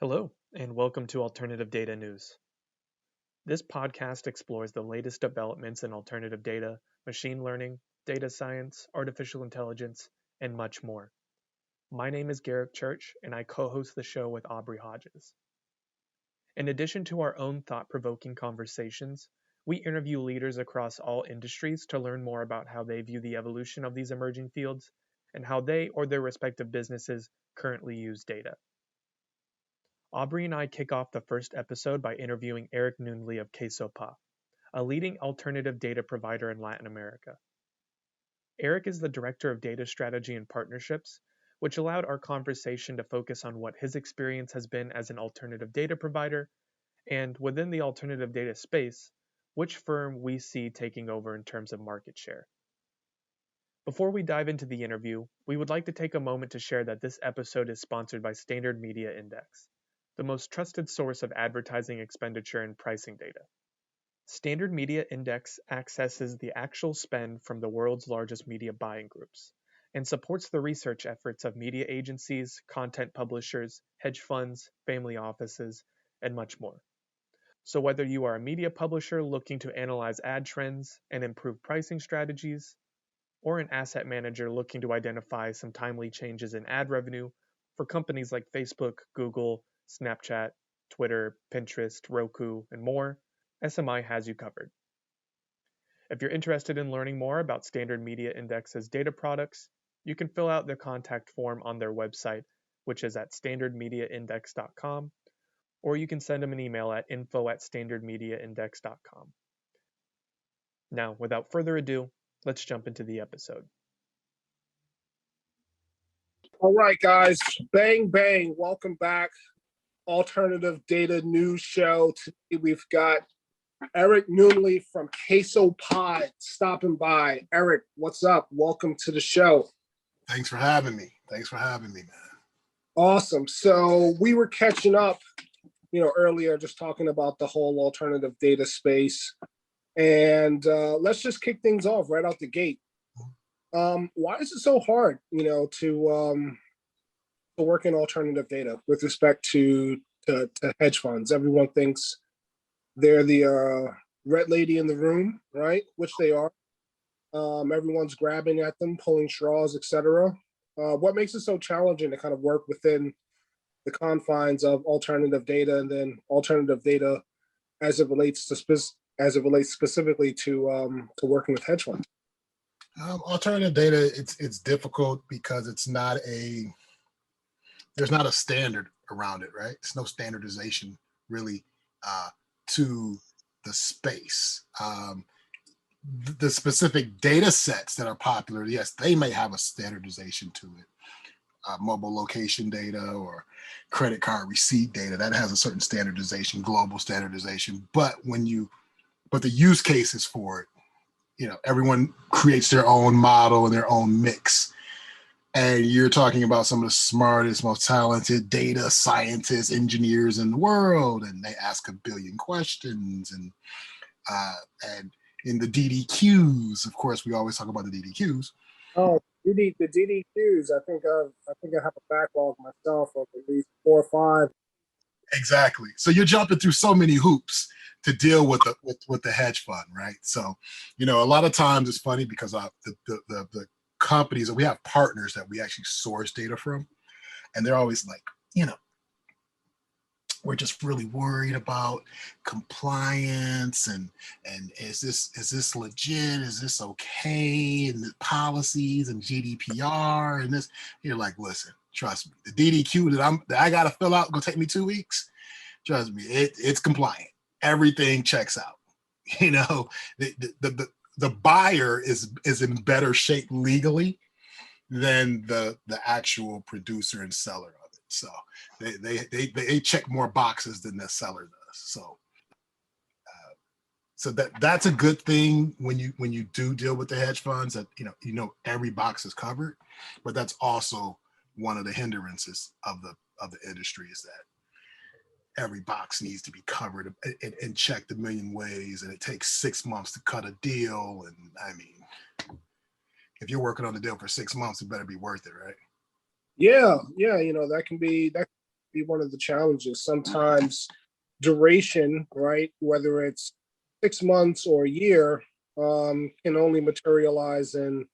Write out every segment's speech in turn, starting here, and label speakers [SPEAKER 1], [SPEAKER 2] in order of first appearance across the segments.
[SPEAKER 1] Hello, and welcome to Alternative Data News. This podcast explores the latest developments in alternative data, machine learning, data science, artificial intelligence, and much more. My name is Garrick Church, and I co-host the show with Aubrey Hodges. In addition to our own thought-provoking conversations, we interview leaders across all industries to learn more about how they view the evolution of these emerging fields and how they or their respective businesses currently use data. Aubrey and I kick off the first episode by interviewing Eric Nunlee of QueXopa, a leading alternative data provider in Latin America. Eric is the Director of Data Strategy and Partnerships, which allowed our conversation to focus on what his experience has been as an alternative data provider, and within the alternative data space, which firm we see taking over in terms of market share. Before we dive into the interview, we would like to take a moment to share that this episode is sponsored by Standard Media Index, the most trusted source of advertising expenditure and pricing data. Standard Media Index accesses the actual spend from the world's largest media buying groups and supports the research efforts of media agencies, content publishers, hedge funds, family offices, and much more. So whether you are a media publisher looking to analyze ad trends and improve pricing strategies, or an asset manager looking to identify some timely changes in ad revenue for companies like Facebook, Google, Snapchat, Twitter, Pinterest, Roku, and more, SMI has you covered. If you're interested in learning more about Standard Media Index's data products, you can fill out the contact form on their website, which is at standardmediaindex.com, or you can send them an email at info@standardmediaindex.com. Now, without further ado, let's jump into the episode.
[SPEAKER 2] All right, guys, bang, bang. Welcome back. Alternative Data News Show. Today we've got Eric Nunlee from QueXopa stopping by. Eric, what's up? Welcome to the show.
[SPEAKER 3] Thanks for having me. Man.
[SPEAKER 2] Awesome. So we were catching up, earlier, just talking about the whole alternative data space. And let's just kick things off right out the gate. Why is it so hard, to work in alternative data with respect to hedge funds? Everyone thinks they're the red lady in the room, right? Which they are. Everyone's grabbing at them, pulling straws, etc. What makes it so challenging to kind of work within the confines of alternative data, and then alternative data as it relates specifically to working with hedge funds?
[SPEAKER 3] Alternative data, it's difficult because there's not a standard around it, right? It's no standardization really to the space. The specific data sets that are popular, yes, they may have a standardization to it. Mobile location data or credit card receipt data, that has a certain standardization, global standardization. But the use cases for it, everyone creates their own model and their own mix. And you're talking about some of the smartest, most talented data scientists, engineers in the world, and they ask a billion questions. And in the DDQs, of course, we always talk about the DDQs.
[SPEAKER 2] Oh, the DDQs. I think I have a backlog myself of at least 4 or 5.
[SPEAKER 3] Exactly. So you're jumping through so many hoops to deal with the hedge fund, right? So, a lot of times it's funny because the companies that we have partners that we actually source data from, and they're always like, we're just really worried about compliance and is this legit? Is this okay? And the policies and GDPR and this. You're like, listen, trust me, the DDQ that I gotta fill out gonna take me 2 weeks. Trust me, it's compliant. Everything checks out. The buyer is in better shape legally than the actual producer and seller of it. So they check more boxes than the seller does. So that's a good thing when you do deal with the hedge funds, that every box is covered. But that's also one of the hindrances of the industry, is that every box needs to be covered and checked a million ways, and it takes 6 months to cut a deal. And I mean, if you're working on the deal for 6 months, it better be worth it, right?
[SPEAKER 2] Yeah, that can be be one of the challenges. Sometimes duration, right, whether it's 6 months or a year, can only materialize in,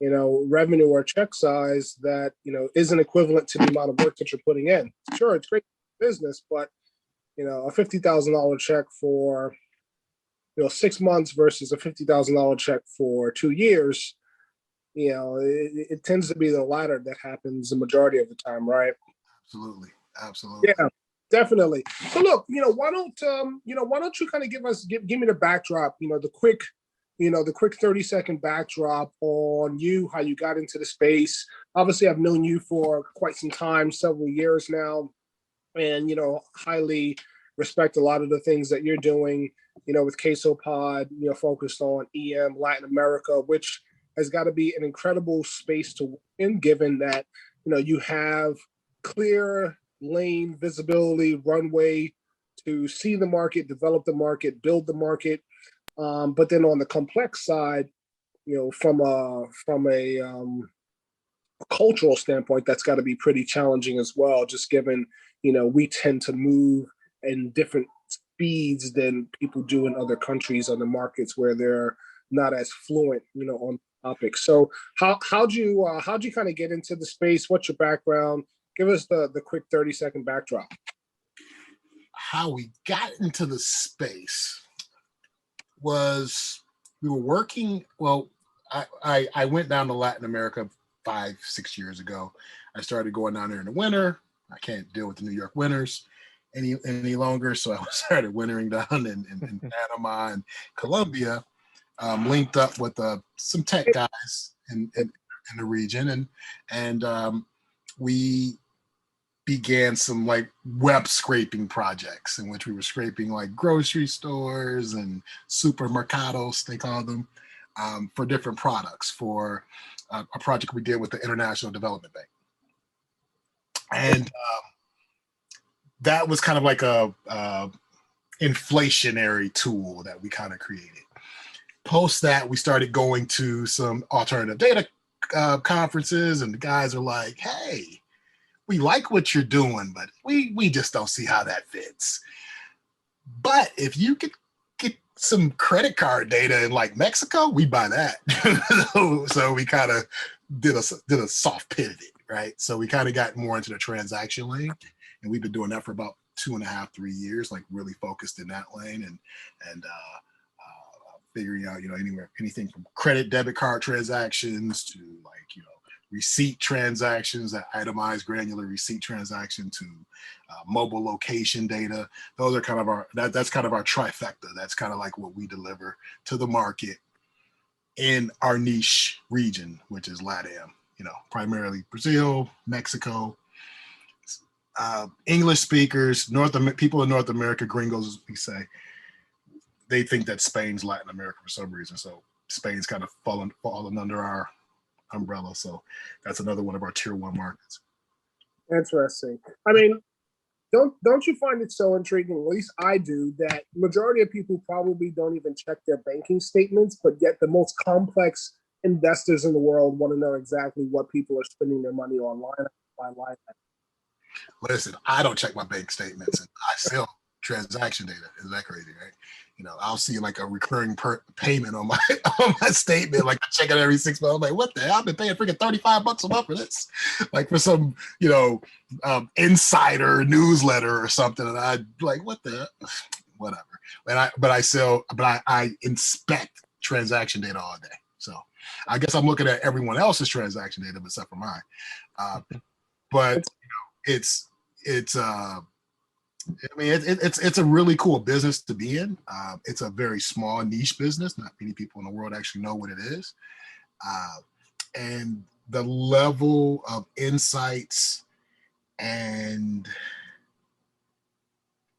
[SPEAKER 2] revenue or check size that, isn't equivalent to the amount of work that you're putting in. Sure, it's great business, but, a $50,000 check for, 6 months versus a $50,000 check for 2 years, it tends to be the latter that happens the majority of the time, right?
[SPEAKER 3] Absolutely. Absolutely.
[SPEAKER 2] Yeah, definitely. So look, why don't you kind of give me the backdrop, the quick 30-second backdrop on you, how you got into the space. Obviously, I've known you for quite some time, several years now, and, highly respect a lot of the things that you're doing, with QueXopa, focused on EM, Latin America, which has got to be an incredible space to win, given that, you have clear lane visibility, runway to see the market, develop the market, build the market. But then on the complex side, from a cultural standpoint, that's got to be pretty challenging as well, just given, we tend to move in different speeds than people do in other countries, other markets where they're not as fluent, on topics. So how'd you kind of get into the space? What's your background? Give us the quick 30-second backdrop.
[SPEAKER 3] How we got into the space was we were working. Well, I went down to Latin America 5-6 years ago. I started going down there in the winter. I can't deal with the New York winters any longer, so I started wintering down in Panama and Colombia. Linked up with some tech guys in the region, and we began some like web scraping projects in which we were scraping like grocery stores and supermercados, they call them, for different products for a project we did with the International Development Bank. And that was kind of like a inflationary tool that we kind of created. Post that, we started going to some alternative data conferences, and the guys are like, hey, we like what you're doing, but we just don't see how that fits. But if you could get some credit card data in like Mexico, we buy that. So we kind of did a soft pivot, right? So we kind of got more into the transaction lane, and we've been doing that for about 2.5-3 years, like really focused in that lane, and figuring out, anything from credit debit card transactions to like, receipt transactions, that itemized granular receipt transaction, to mobile location data. Those are kind of that's kind of our trifecta. That's kind of like what we deliver to the market in our niche region, which is LATAM, primarily Brazil, Mexico, English speakers, people in North America, gringos, as we say. They think that Spain's Latin America for some reason. So Spain's kind of fallen under our umbrella. So that's another one of our tier 1 markets.
[SPEAKER 2] Interesting. I mean, don't you find it so intriguing, at least I do, that majority of people probably don't even check their banking statements, but yet the most complex investors in the world want to know exactly what people are spending their money on line.
[SPEAKER 3] Listen, I don't check my bank statements, and I sell transaction data. Is that crazy, right? I'll see like a recurring payment on my statement, like I check it every 6 months. I'm like, what the hell? I've been paying freaking $35 a month for this, like for some, insider newsletter or something. And I like, what the, whatever. And I inspect transaction data all day. So I guess I'm looking at everyone else's transaction data except for mine. But it's a really cool business to be in. It's a very small niche business. Not many people in the world actually know what it is. And the level of insights and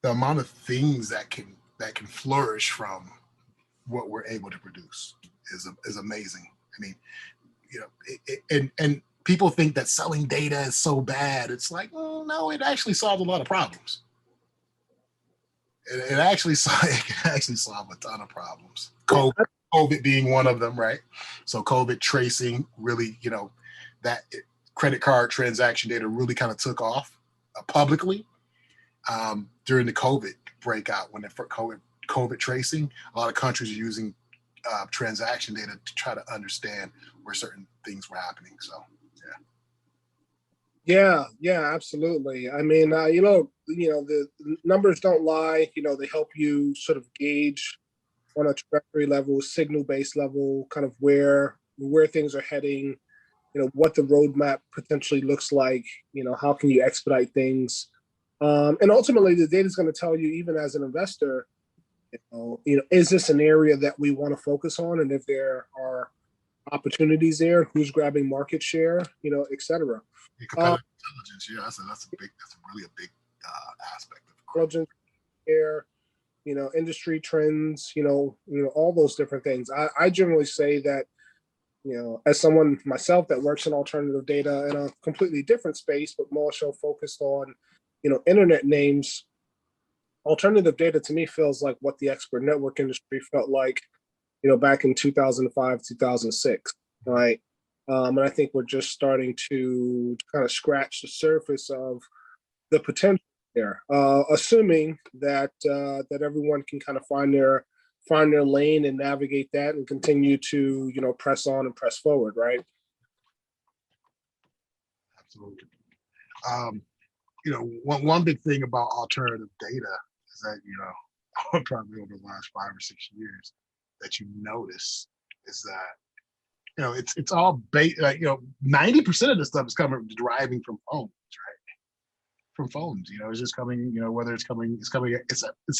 [SPEAKER 3] the amount of things that can flourish from what we're able to produce is amazing. I mean, and people think that selling data is so bad. It's like, no, it actually solves a lot of problems. It can actually solve a ton of problems. COVID being one of them, right? So COVID tracing really, that credit card transaction data really kind of took off publicly during the COVID breakout, when for COVID tracing, a lot of countries are using transaction data to try to understand where certain things were happening. So,
[SPEAKER 2] Yeah, absolutely. I mean, the numbers don't lie. They help you sort of gauge on a trajectory level, signal-based level, kind of where things are heading. What the roadmap potentially looks like. How can you expedite things? And ultimately, the data is going to tell you, even as an investor, is this an area that we want to focus on, and if there are opportunities there, who's grabbing market share, et cetera.
[SPEAKER 3] Competitive intelligence, yeah, that's really a big aspect of
[SPEAKER 2] intelligence, share, industry trends, all those different things. I generally say that, as someone myself that works in alternative data in a completely different space, but more so focused on, internet names, alternative data to me feels like what the expert network industry felt like, back in 2005, 2006, right? And I think we're just starting to kind of scratch the surface of the potential there, assuming that that everyone can kind of find their lane and navigate that and continue to press on and press forward, right?
[SPEAKER 3] Absolutely. One big thing about alternative data is that probably over the last 5 or 6 years that you notice is that it's all 90% of the stuff is deriving from phones, right? From phones, it's just coming, whether it's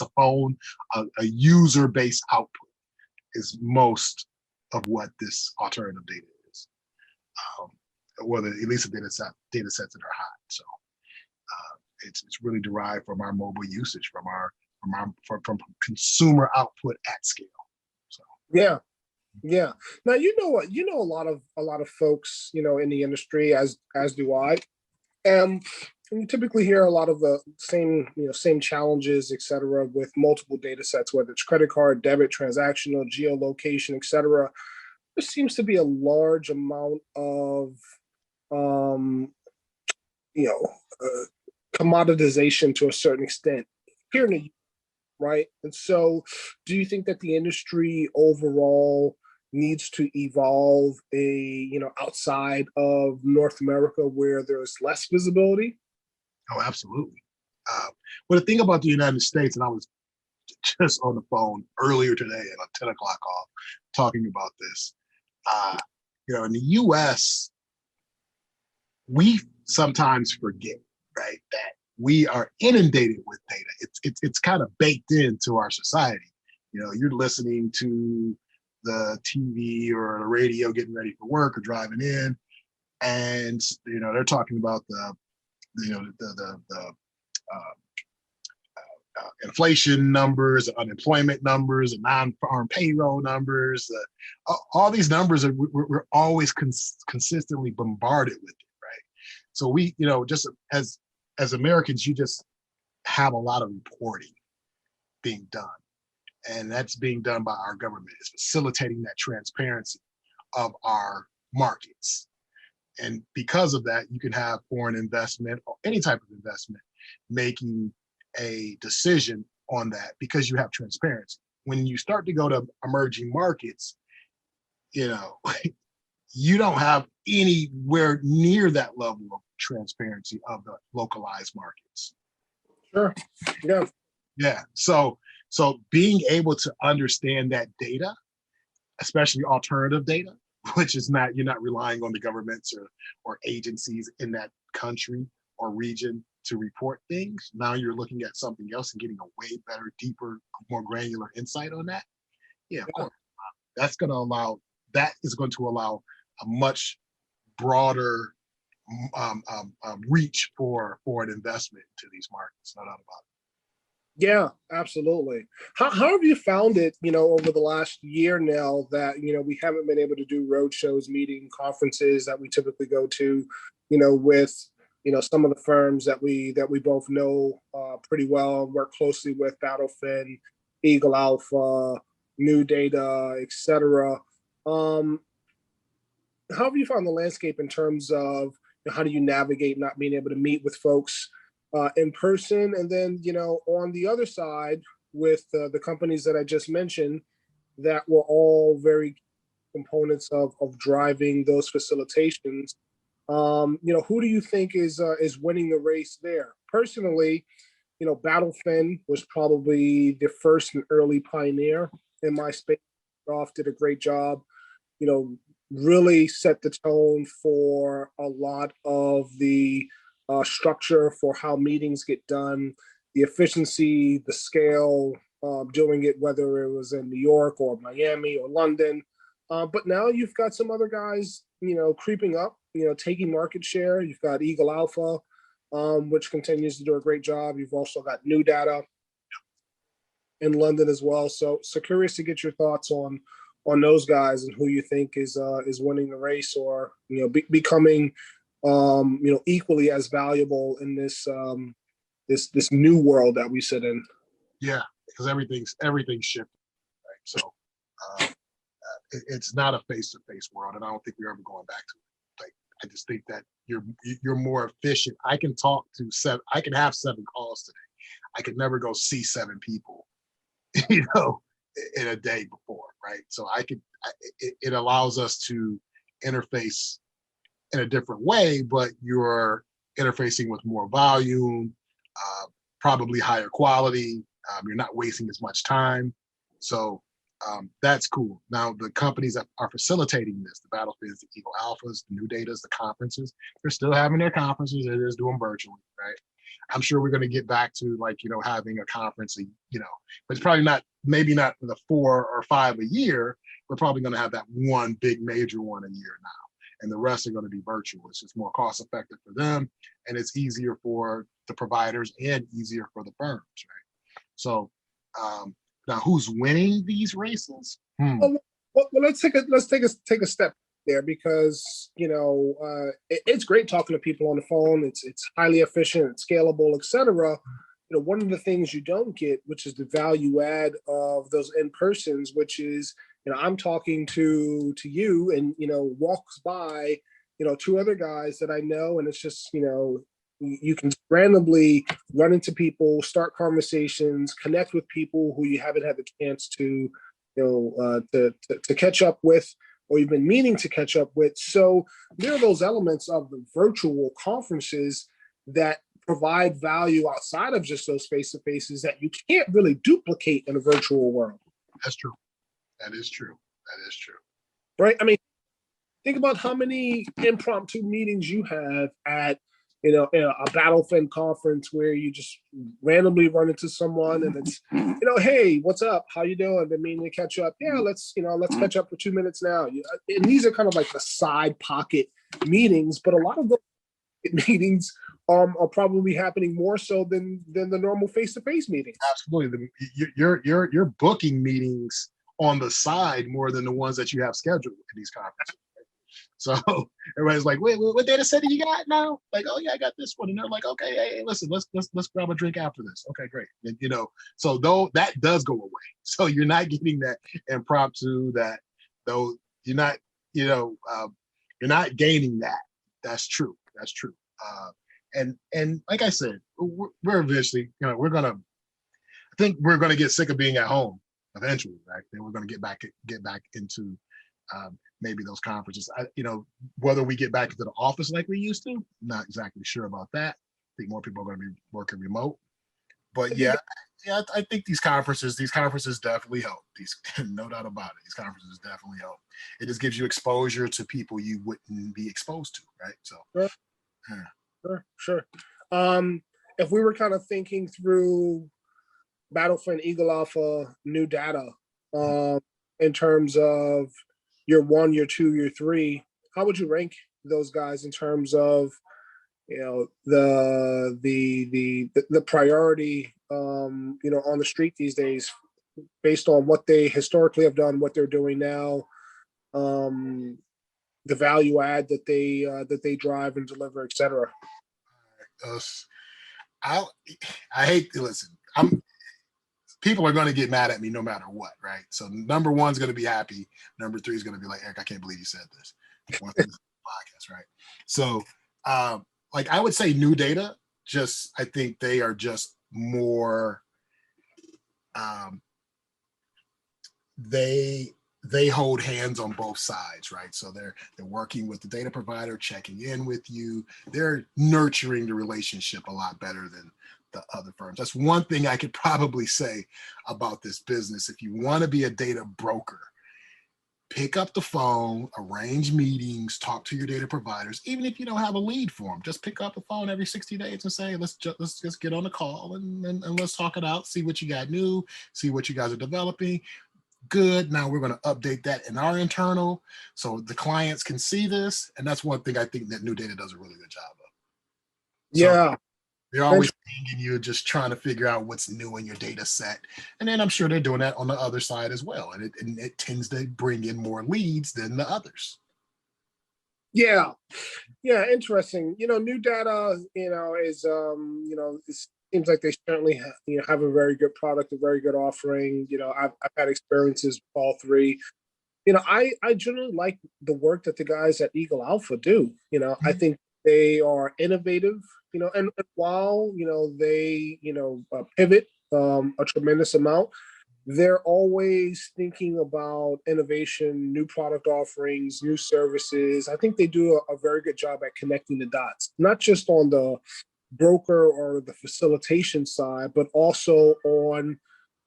[SPEAKER 3] a phone, a user-based output is most of what this alternative data is. Whether at least the data sets that are hot. So it's really derived from our mobile usage, from consumer output at scale. So
[SPEAKER 2] yeah. Now what, a lot of folks, in the industry, as do I. And you typically hear a lot of the same challenges, et cetera, with multiple data sets, whether it's credit card, debit, transactional, geolocation, et cetera. There seems to be a large amount of, commoditization to a certain extent here in the, right? And so do you think that the industry overall needs to evolve outside of North America where there's less visibility?
[SPEAKER 3] Oh, absolutely. Well, the thing about the United States, and I was just on the phone earlier today at a 10 o'clock call talking about this. In the US, we sometimes forget, right, that we are inundated with data. It's kind of baked into our society. You're listening to the TV or the radio getting ready for work or driving in, and they're talking about the inflation numbers, the unemployment numbers, the non-farm payroll numbers, all these numbers we're always consistently bombarded with it, right? So we, just as Americans, you just have a lot of reporting being done, and that's being done by our government. It's facilitating that transparency of our markets. And because of that, you can have foreign investment or any type of investment making a decision on that because you have transparency. When you start to go to emerging markets, you don't have anywhere near that level of transparency of the localized markets.
[SPEAKER 2] Sure. Yeah.
[SPEAKER 3] Yeah. So being able to understand that data, especially alternative data, which is you're not relying on the governments or agencies in that country or region to report things. Now you're looking at something else and getting a way better, deeper, more granular insight on that. Yeah, of course. That is going to allow a much broader reach for an investment into these markets. No doubt about it.
[SPEAKER 2] Yeah, absolutely. How have you found it, over the last year now that, we haven't been able to do road shows, meeting conferences that we typically go to, with, some of the firms that we both know pretty well, work closely with, Battlefin, Eagle Alpha, New Data, et cetera. How have you found the landscape in terms of how do you navigate not being able to meet with folks in person. And then, on the other side, with the companies that I just mentioned, that were all very components of driving those facilitations. Who do you think is winning the race there? Personally, Battlefin was probably the first and early pioneer in my space. Off did a great job. Really set the tone for a lot of the structure for how meetings get done, the efficiency, the scale, doing it whether it was in New York or Miami or London. But now you've got some other guys, creeping up, taking market share. You've got Eagle Alpha, which continues to do a great job. You've also got New Data in London as well. So curious to get your thoughts on those guys and who you think is winning the race, or becoming equally as valuable in this this new world that we sit in.
[SPEAKER 3] Yeah, because everything's shifting, right? So it's not a face-to-face world, and I don't think we're ever going back to it. Like, I just think that you're more efficient. I can have 7 calls today. I could never go see 7 people, in a day before, right? So it allows us to interface in a different way, but you're interfacing with more volume, probably higher quality. You're not wasting as much time. So that's cool. Now, the companies that are facilitating this, the Battlefields, the Eagle Alphas, the New Datas, the conferences, they're still having their conferences. They're just doing virtually, right? I'm sure we're going to get back to having a conference, but it's probably maybe not the 4 or 5 a year. We're probably going to have that one big major one a year now. And the rest are going to be virtual. It's just more cost effective for them. And it's easier for the providers and easier for the firms, right? So now who's winning these races?
[SPEAKER 2] Well, let's take a step there, because it's great talking to people on the phone. It's highly efficient, it's scalable, etc. One of the things you don't get, which is the value add of those in-persons, which is I'm talking to you, and walks by 2 other guys that I know, and it's just you can randomly run into people, start conversations, connect with people who you haven't had the chance to to catch up with, or you've been meaning to catch up with. So there are those elements of the virtual conferences that provide value outside of just those face-to-faces that you can't really duplicate in a virtual world.
[SPEAKER 3] That's true. That is true. That is true.
[SPEAKER 2] Right? I mean, think about how many impromptu meetings you have at a Battlefin conference where you just randomly run into someone, and it's hey, what's up, how you doing, been meaning to catch up, yeah, let's catch up for 2 minutes now. And these are kind of like the side pocket meetings, but a lot of those meetings are probably happening more so than the normal face-to-face meetings.
[SPEAKER 3] Absolutely. You're booking meetings on the side more than the ones that you have scheduled in these conferences. So everybody's like, wait, what data set do you got now? Like, oh yeah, I got this one. And they're like, okay, hey, listen, let's grab a drink after this. Okay, great. And so though that does go away. So you're not getting that impromptu, you're not gaining that. That's true. That's true. And like I said, we're eventually, I think we're gonna get sick of being at home eventually, right? Then we're gonna get back into maybe those conferences. Whether we get back into the office like we used to, not exactly sure about that. I think more people are going to be working remote. But yeah, I think these conferences definitely help. No doubt about it. These conferences definitely help. It just gives you exposure to people you wouldn't be exposed to, right? So,
[SPEAKER 2] sure. If we were kind of thinking through Battlefront, Eagle Alpha, New Data, in terms of year 1, year 2, year 3, how would you rank those guys in terms of the priority on the street these days, based on what they historically have done, what they're doing now, the value add that they drive and deliver, etc.
[SPEAKER 3] I hate to listen. People are going to get mad at me no matter what, right? So number 1's going to be happy. Number 3 is going to be like, Eric, I can't believe you said this. Podcast, right? So, I would say New Data I think they are just more, they hold hands on both sides, right? So they're working with the data provider, checking in with you. They're nurturing the relationship a lot better than the other firms. That's one thing I could probably say about this business. If you want to be a data broker, pick up the phone, arrange meetings, talk to your data providers. Even if you don't have a lead for them, just pick up the phone every 60 days and say, let's just get on the call and let's talk it out, see what you got new, see what you guys are developing. Good. Now we're going to update that in our internal so the clients can see this. And that's one thing I think that New Data does a really good job of. So
[SPEAKER 2] Yeah.
[SPEAKER 3] they're always pinging you, just trying to figure out what's new in your data set. And then I'm sure they're doing that on the other side as well. And it tends to bring in more leads than the others.
[SPEAKER 2] Yeah. Yeah. Interesting. New Data, is, it seems like they certainly have a very good product, a very good offering. I've had experiences with all three. I generally like the work that the guys at Eagle Alpha do. I think they are innovative, and while, they, pivot a tremendous amount, they're always thinking about innovation, new product offerings, new services. I think they do a very good job at connecting the dots, not just on the broker or the facilitation side, but also on,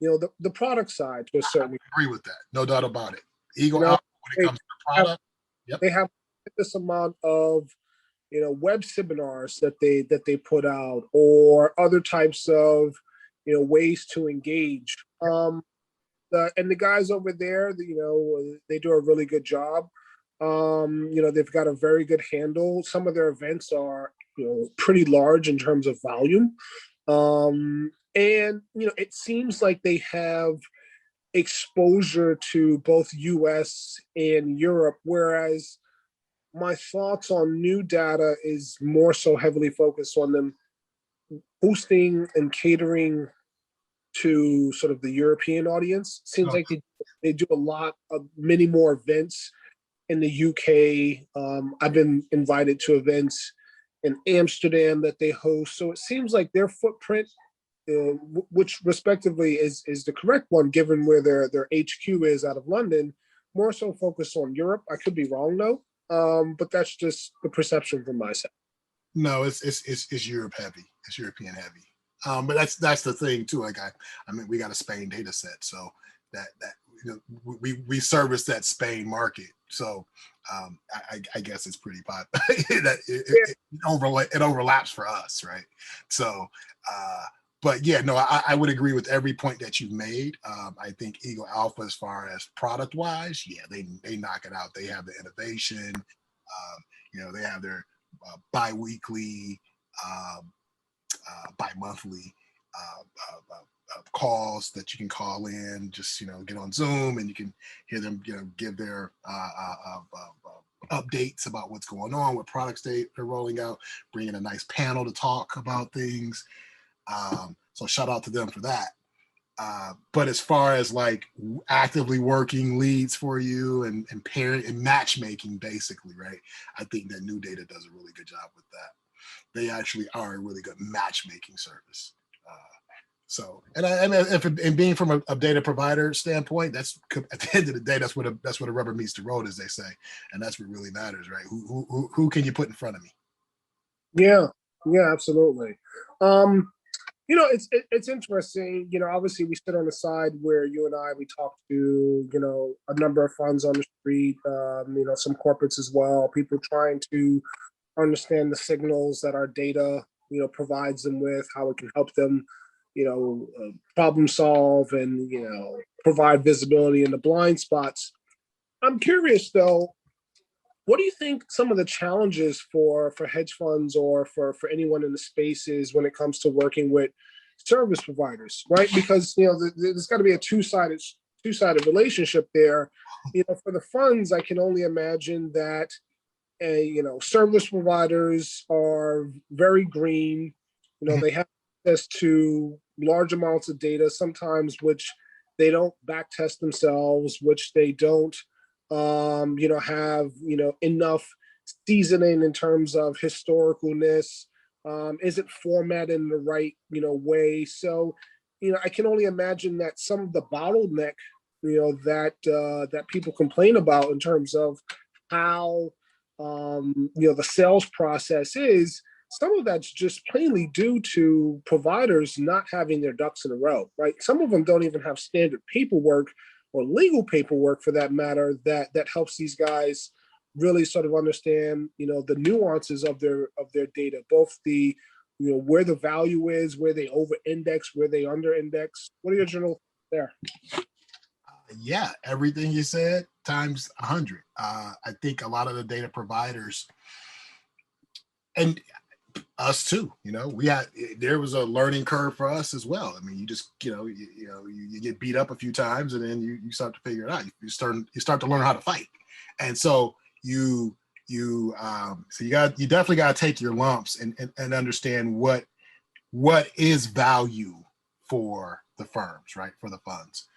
[SPEAKER 2] the product side to a certain
[SPEAKER 3] extent. I agree with that. No doubt about it. Eagle
[SPEAKER 2] know,
[SPEAKER 3] Alpha, when it comes to the product,
[SPEAKER 2] they have this amount of web seminars that they put out, or other types of ways to engage. And the guys over there, they do a really good job. They've got a very good handle. Some of their events are pretty large in terms of volume, and it seems like they have exposure to both US and Europe, whereas my thoughts on New Data is more so heavily focused on them hosting and catering to sort of the European audience. Seems like they do a lot of many more events in the UK. I've been invited to events in Amsterdam that they host. So it seems like their footprint, which respectively is the correct one, given where their HQ is out of London, more so focused on Europe. I could be wrong though, but that's just the perception from my side.
[SPEAKER 3] No, it's Europe heavy. It's European heavy. But that's the thing too. Like I mean, we got a Spain data set, so that we service that Spain market. So I guess it's pretty popular. It overlaps for us, right? So, but yeah, no, I would agree with every point that you've made. I think Eagle Alpha, as far as product wise, yeah, they knock it out. They have the innovation. They have their bi-weekly, bi-monthly calls that you can call in, just get on Zoom and you can hear them give their updates about what's going on, what products they're rolling out, bringing a nice panel to talk about things. So shout out to them for that. But as far as like actively working leads for you and pairing and matchmaking, basically, right? I think that New Data does a really good job with that. They actually are a really good matchmaking service. So, and being from a data provider standpoint, that's at the end of the day, that's what the rubber meets the road, as they say, and that's what really matters, right? Who can you put in front of me?
[SPEAKER 2] Yeah, absolutely. It's interesting. Obviously we sit on the side where you and I, we talk to, a number of funds on the street, some corporates as well, people trying to understand the signals that our data, provides them with, how it can help them, problem solve and, provide visibility in the blind spots. I'm curious though, what do you think some of the challenges for hedge funds or for anyone in the space is when it comes to working with service providers, right? Because there's got to be a two-sided relationship there. For the funds, I can only imagine that service providers are very green. They have access to large amounts of data, sometimes which they don't back test themselves, which they don't have enough seasoning in terms of historicalness, Is it formatted in the right, way? So, I can only imagine that some of the bottleneck, that people complain about in terms of how, the sales process is, some of that's just plainly due to providers not having their ducks in a row, right? Some of them don't even have standard paperwork or legal paperwork for that matter that helps these guys really sort of understand, the nuances of their data, both the, where the value is, where they over index, where they under index. What are your general thoughts there?
[SPEAKER 3] Yeah, everything you said times 100. I think a lot of the data providers, and us too, there was a learning curve for us as well. I mean, you just, you get beat up a few times, and then you start to figure it out. You start to learn how to fight, and so you definitely got to take your lumps and understand what is value for the firms, right? For the funds,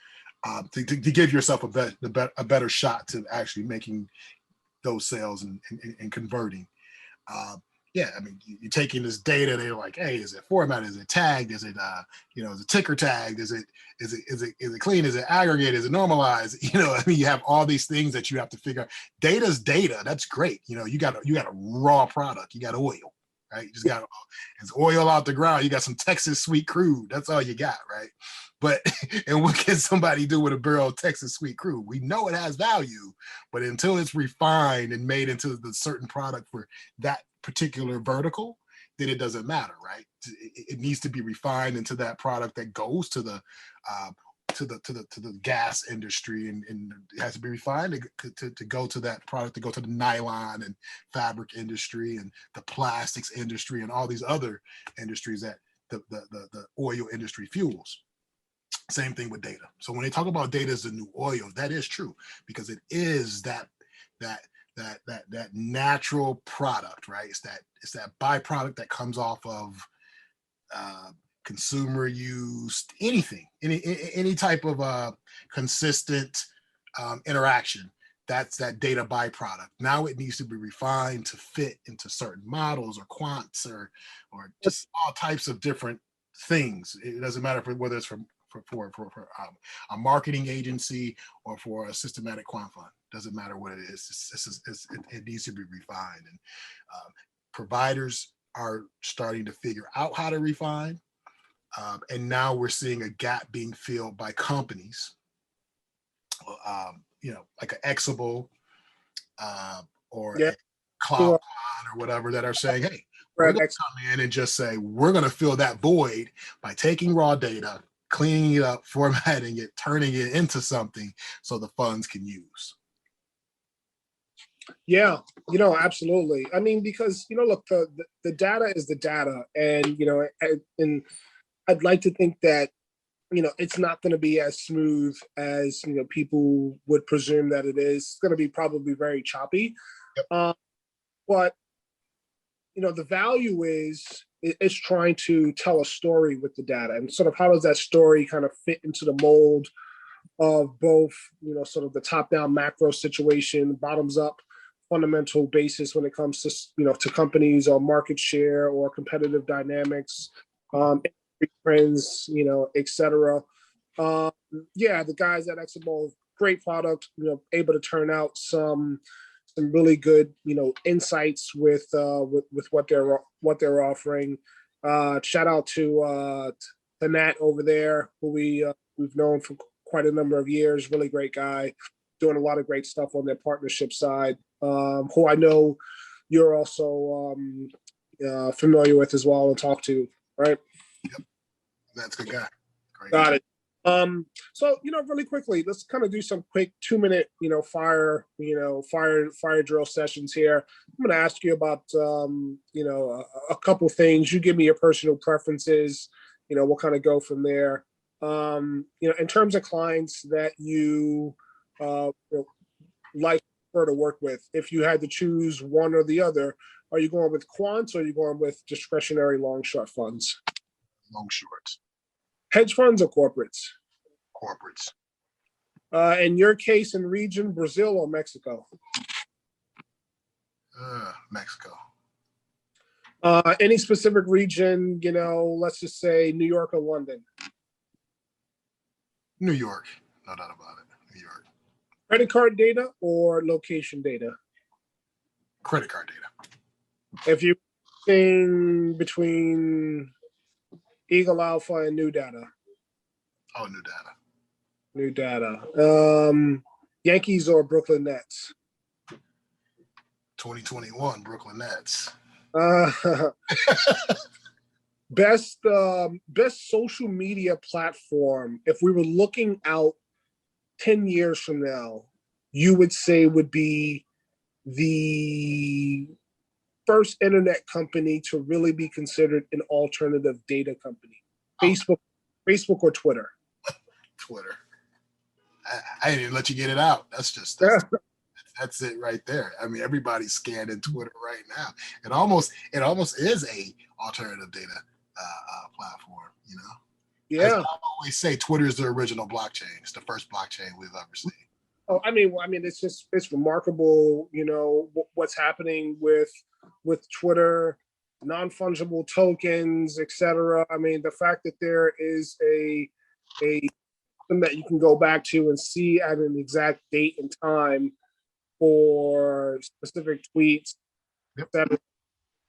[SPEAKER 3] to give yourself a better shot to actually making those sales and converting. Yeah, I mean, you're taking this data. They're like, hey, is it formatted? Is it tagged? Is it, is it ticker tagged? Is it clean? Is it aggregated? Is it normalized? I mean, you have all these things that you have to figure out. Data's data. That's great. You got a raw product. You got oil, right? You just got it's oil out the ground. You got some Texas sweet crude. That's all you got, right? But and what can somebody do with a barrel of Texas sweet crude? We know it has value, but until it's refined and made into the certain product for that particular vertical, then it doesn't matter, right? It needs to be refined into that product that goes to the gas industry, and it has to be refined to go to that product, to go to the nylon and fabric industry and the plastics industry and all these other industries that the oil industry fuels. Same thing with data. So when they talk about data as the new oil, that is true, because it is that natural product, right? It's that byproduct that comes off of consumer use, any type of consistent interaction. That's that data byproduct. Now it needs to be refined to fit into certain models or quants or just all types of different things. It doesn't matter whether it's for a marketing agency or for a systematic quant fund. Doesn't matter what it is. It needs to be refined, and providers are starting to figure out how to refine. And now we're seeing a gap being filled by companies, like an Exable or a Cloud or whatever, that are saying, hey, we're going to come in and just say, we're going to fill that void by taking raw data, cleaning it up, formatting it, turning it into something so the funds can use.
[SPEAKER 2] Yeah, absolutely. I mean, because, look, the data is the data. And, and I'd like to think that, it's not going to be as smooth as, people would presume that it is. It's going to be probably very choppy. Yep. But, the value is trying to tell a story with the data, and sort of how does that story kind of fit into the mold of both, sort of the top-down macro situation, bottoms-up fundamental basis when it comes to, to companies or market share or competitive dynamics, trends, et cetera. The guys at Exable, great product, able to turn out some really good, insights with what they're offering. Shout out to Nat over there, who we've known for quite a number of years. Really great guy, doing a lot of great stuff on their partnership side. Who I know you're also familiar with as well and talk to, right?
[SPEAKER 3] Yep, that's a good guy. Great.
[SPEAKER 2] Got it. So really quickly, let's kind of do some quick 2-minute, fire drill sessions here. I'm going to ask you about, a couple things. You give me your personal preferences. We'll kind of go from there. In terms of clients that you like to work with, if you had to choose one or the other, are you going with quants or are you going with discretionary long short funds?
[SPEAKER 3] Long shorts.
[SPEAKER 2] Hedge funds or corporates?
[SPEAKER 3] Corporates.
[SPEAKER 2] In your case and region, Brazil or Mexico?
[SPEAKER 3] Mexico.
[SPEAKER 2] Any specific region, let's just say New York or London.
[SPEAKER 3] New York, no doubt about it. New York.
[SPEAKER 2] Credit card data or location data?
[SPEAKER 3] Credit card data.
[SPEAKER 2] If you think between Eagle Alpha and New Data.
[SPEAKER 3] Oh, New Data.
[SPEAKER 2] New Data. Yankees or Brooklyn Nets?
[SPEAKER 3] 2021 Brooklyn Nets.
[SPEAKER 2] Best social media platform, if we were looking out 10 years from now, you would say would be the first internet company to really be considered an alternative data company? Facebook or Twitter?
[SPEAKER 3] Twitter. I didn't even let you get it out. That's it right there. I mean, everybody's scanning Twitter right now. It almost is a alternative data platform.
[SPEAKER 2] Yeah.
[SPEAKER 3] As I always say, Twitter is the original blockchain. It's the first blockchain we've ever seen.
[SPEAKER 2] Oh, I mean, it's remarkable. What's happening with Twitter, non-fungible tokens, etc. I mean, the fact that there is a that you can go back to and see at an exact date and time for specific tweets, that is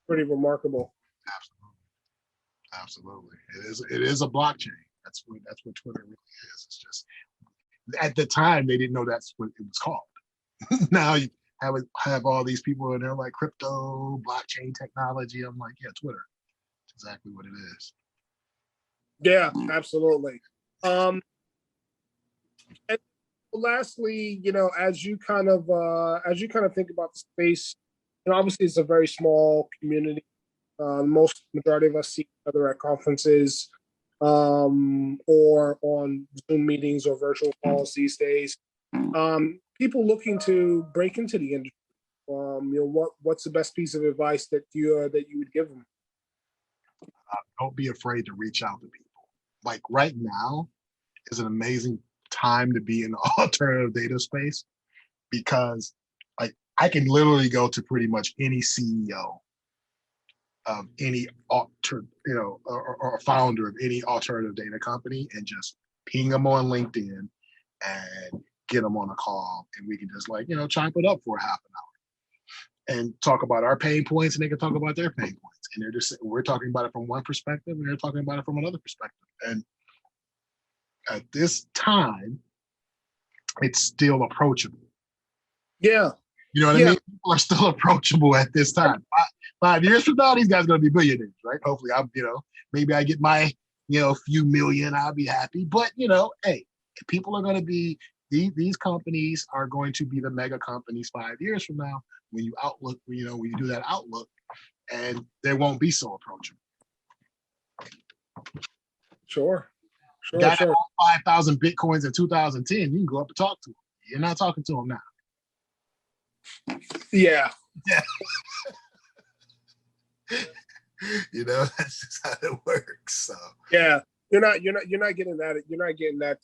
[SPEAKER 2] pretty remarkable.
[SPEAKER 3] Absolutely. It is a blockchain. That's what Twitter really is. It's just, at the time they didn't know that's what it was called. Now you have all these people and they're like crypto, blockchain technology. I'm like, yeah, Twitter. It's exactly what it is.
[SPEAKER 2] Yeah, absolutely. And lastly, as you kind of think about the space, obviously it's a very small community. Majority of us see each other at conferences or on Zoom meetings or virtual calls these days. People looking to break into the industry, what's the best piece of advice that you would give them?
[SPEAKER 3] Don't be afraid to reach out to people. Like right now is an amazing time to be in the alternative data space, because like I can literally go to pretty much any CEO of any or founder of any alternative data company and just ping them on LinkedIn and get them on a call, and we can just chop it up for half an hour and talk about our pain points, and they can talk about their pain points. And we're talking about it from one perspective, and they're talking about it from another perspective. And at this time, it's still approachable.
[SPEAKER 2] Yeah.
[SPEAKER 3] You know what I mean? People are still approachable at this time. 5 years from now, these guys are going to be billionaires, right? Hopefully, maybe I get my, few million, I'll be happy. But, hey, people are going to be, these companies are going to be the mega companies 5 years from now when you do that outlook, and they won't be so approachable.
[SPEAKER 2] Sure.
[SPEAKER 3] Got 5,000 Bitcoins in 2010, you can go up and talk to them. You're not talking to them now.
[SPEAKER 2] Yeah.
[SPEAKER 3] That's just how it works. So
[SPEAKER 2] yeah, you're not getting that. You're not getting that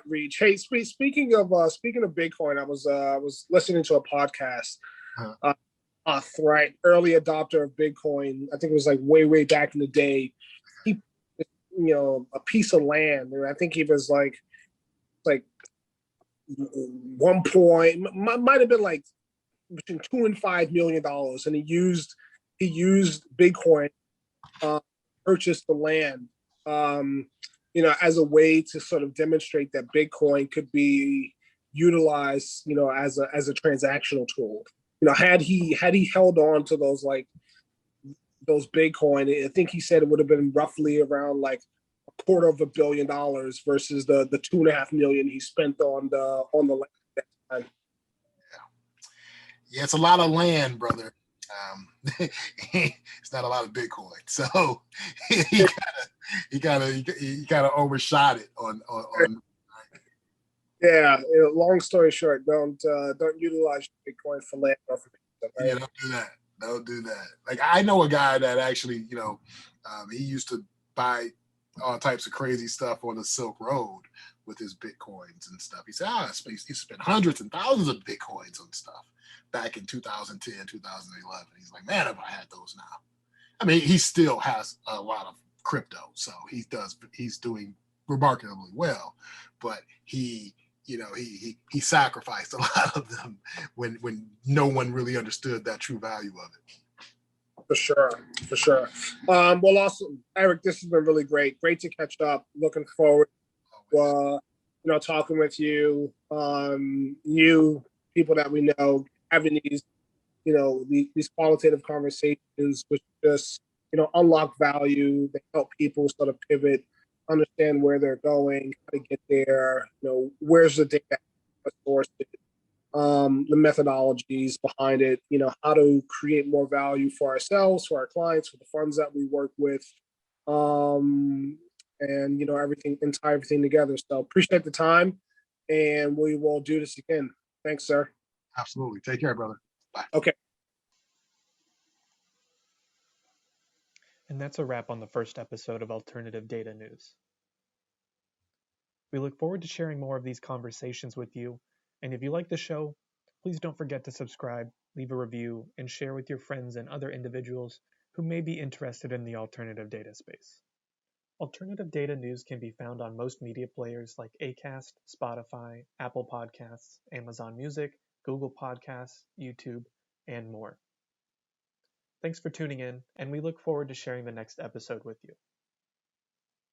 [SPEAKER 2] reach. Hey, speaking of Bitcoin, I was listening to a podcast. Right, early adopter of Bitcoin. I think it was like way back in the day. He, a piece of land, and I think he was like 1 point, might have been like between $2 and $5 million, and he used Bitcoin purchase the land, as a way to sort of demonstrate that Bitcoin could be utilized, as a transactional tool. Had he held on to those Bitcoin, I think he said it would have been roughly around like $250 million versus the $2.5 million he spent on the land.
[SPEAKER 3] Yeah, it's a lot of land, brother. It's not a lot of Bitcoin, so he kind of overshot it on.
[SPEAKER 2] Yeah, long story short, don't utilize Bitcoin for land or for pizza, right?
[SPEAKER 3] Yeah, don't do that. Like I know a guy that actually, he used to buy all types of crazy stuff on the Silk Road with his Bitcoins and stuff. He said, he spent hundreds and thousands of Bitcoins on stuff back in 2010, 2011. He's like, man, if I had those now. I mean, he still has a lot of crypto, so he's doing remarkably well, but he sacrificed a lot of them when no one really understood that true value of it.
[SPEAKER 2] For sure, for sure. Well, awesome, Eric. This has been really great. Great to catch up. Looking forward to talking with you. You people that we know having these qualitative conversations, which just unlock value. They help people sort of pivot, understand where they're going, how to get there. Where's the data source, the methodologies behind it. How to create more value for ourselves, for our clients, for the funds that we work with, and everything, and tie everything together. So appreciate the time, and we will do this again. Thanks, sir.
[SPEAKER 3] Absolutely. Take care, brother. Bye.
[SPEAKER 2] Okay.
[SPEAKER 1] And that's a wrap on the first episode of Alternative Data News. We look forward to sharing more of these conversations with you, and if you like the show, please don't forget to subscribe, leave a review, and share with your friends and other individuals who may be interested in the alternative data space. Alternative Data News can be found on most media players like Acast, Spotify, Apple Podcasts, Amazon Music, Google Podcasts, YouTube, and more. Thanks for tuning in, and we look forward to sharing the next episode with you.